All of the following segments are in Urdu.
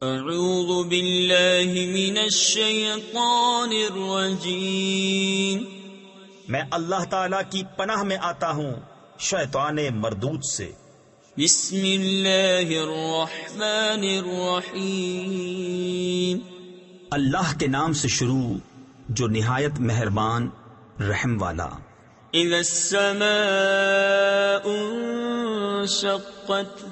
اعوذ باللہ من الشیطان الرجیم، میں اللہ تعالی کی پناہ میں آتا ہوں شیطان مردود سے۔ بسم اللہ الرحمن الرحیم، اللہ کے نام سے شروع جو نہایت مہربان رحم والا۔ اذا السماء انشقت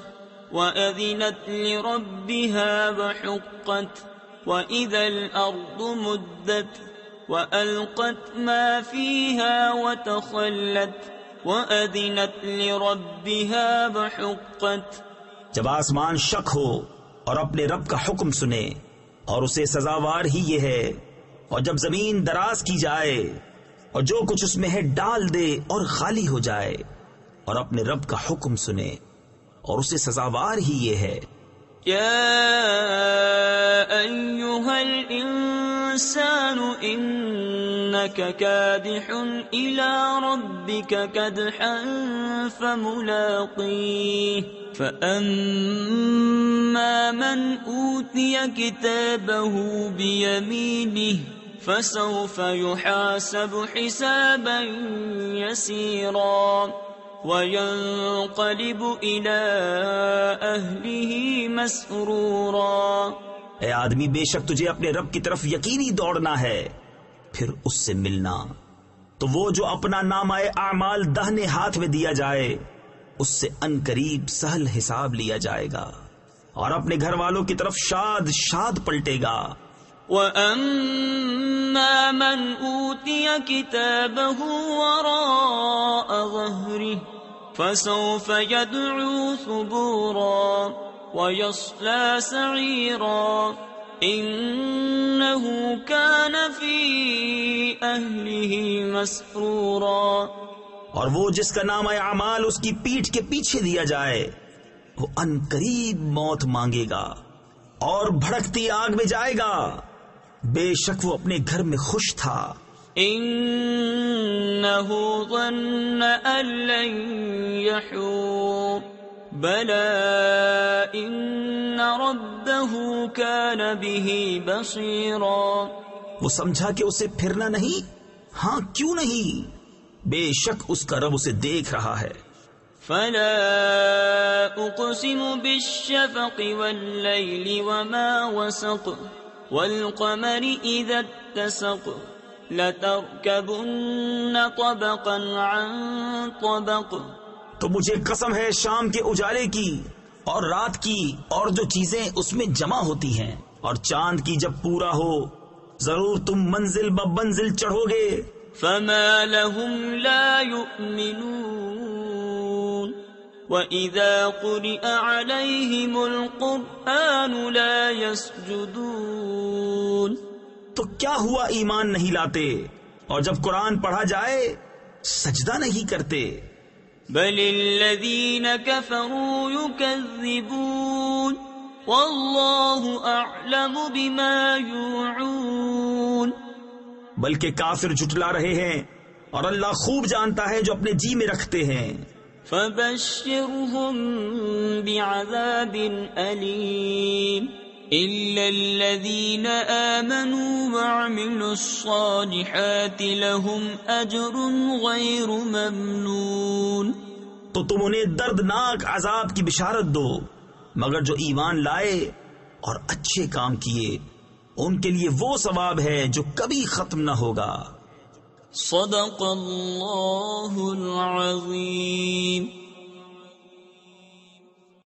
وَأَذِنَتْ لِرَبِّهَا وَحُقَّتْ وَإِذَا الْأَرْضُ مُدَّتْ وَأَلْقَتْ مَا فِيهَا وَتَخَلَّتْ وَأَذِنَتْ لِرَبِّهَا وَحُقَّتْ۔ جب آسمان شق ہو اور اپنے رب کا حکم سنے اور اسے سزاوار ہی یہ ہے، اور جب زمین دراز کی جائے اور جو کچھ اس میں ہے ڈال دے اور خالی ہو جائے، اور اپنے رب کا حکم سنے اور اسے سزاوار ہی یہ ہے۔ یا ایھا الانسان انک کادح الی ربک کدحا فملاقیہ فاما من اوتی کتابہ بیمینہ فسوف یحاسب حسابا یسیرا وَيَنْقَلِبُ إِلَىٰ أَهْلِهِ مَسْرُورًا۔ اے آدمی، بے شک تجھے اپنے رب کی طرف یقینی دوڑنا ہے، پھر اس سے ملنا تو وہ جو اپنا نامہ اعمال دہنے ہاتھ میں دیا جائے اس سے ان قریب سہل حساب لیا جائے گا، اور اپنے گھر والوں کی طرف شاد شاد پلٹے گا۔ وَأَمَّا مَنْ أُوتِيَ كِتَابَهُ وَرَاءَ ظَهْرِهِ فَسَوْفَ يَدْعُو ثُبُورًا وَيَصْلَى سَعِيرًا إِنَّهُ كَانَ فِي أَهْلِهِ مَسْرُورًا۔ اور وہ جس کا نام اعمال اس کی پیٹھ کے پیچھے دیا جائے وہ ان قریب موت مانگے گا اور بھڑکتی آگ میں جائے گا، بے شک وہ اپنے گھر میں خوش تھا۔ انہ ظن ان لن یحور بلی ان ربہ کان بہ بصیرا۔ وہ سمجھا کہ اسے پھرنا نہیں، ہاں کیوں نہیں، بے شک اس کا رب اسے دیکھ رہا ہے۔ فلا اقسم بالشفق واللیل وما وسق والقمر اذا اتسق لتركبن طبقا عن طبق۔ تو مجھے قسم ہے شام کے اجالے کی اور رات کی اور جو چیزیں اس میں جمع ہوتی ہیں، اور چاند کی جب پورا ہو ضرور تم منزل ب منزل چڑھو گے۔ فما لهم لا يؤمنون وَإِذَا قُرِئَ عَلَيْهِمُ الْقُرْآنُ لَا يَسْجُدُونَ۔ تو کیا ہوا ایمان نہیں لاتے، اور جب قرآن پڑھا جائے سجدہ نہیں کرتے۔ بَلِ الَّذِينَ كَفَرُوا يُكَذِّبُونَ وَاللَّهُ أَعْلَمُ بِمَا يُوعُونَ۔ بلکہ کافر جھٹلا رہے ہیں اور اللہ خوب جانتا ہے جو اپنے جی میں رکھتے ہیں۔ فَبَشِّرْهُم بِعَذَابٍ أَلِيمٍ إِلَّا الَّذِينَ آمَنُوا وَعَمِلُوا الصَّالِحَاتِ لَهُمْ أَجْرٌ غَيْرُ مَمْنُونٍ۔ تو تم انہیں دردناک عذاب کی بشارت دو، مگر جو ایمان لائے اور اچھے کام کیے ان کے لیے وہ ثواب ہے جو کبھی ختم نہ ہوگا۔ صدق اللہ العظیم۔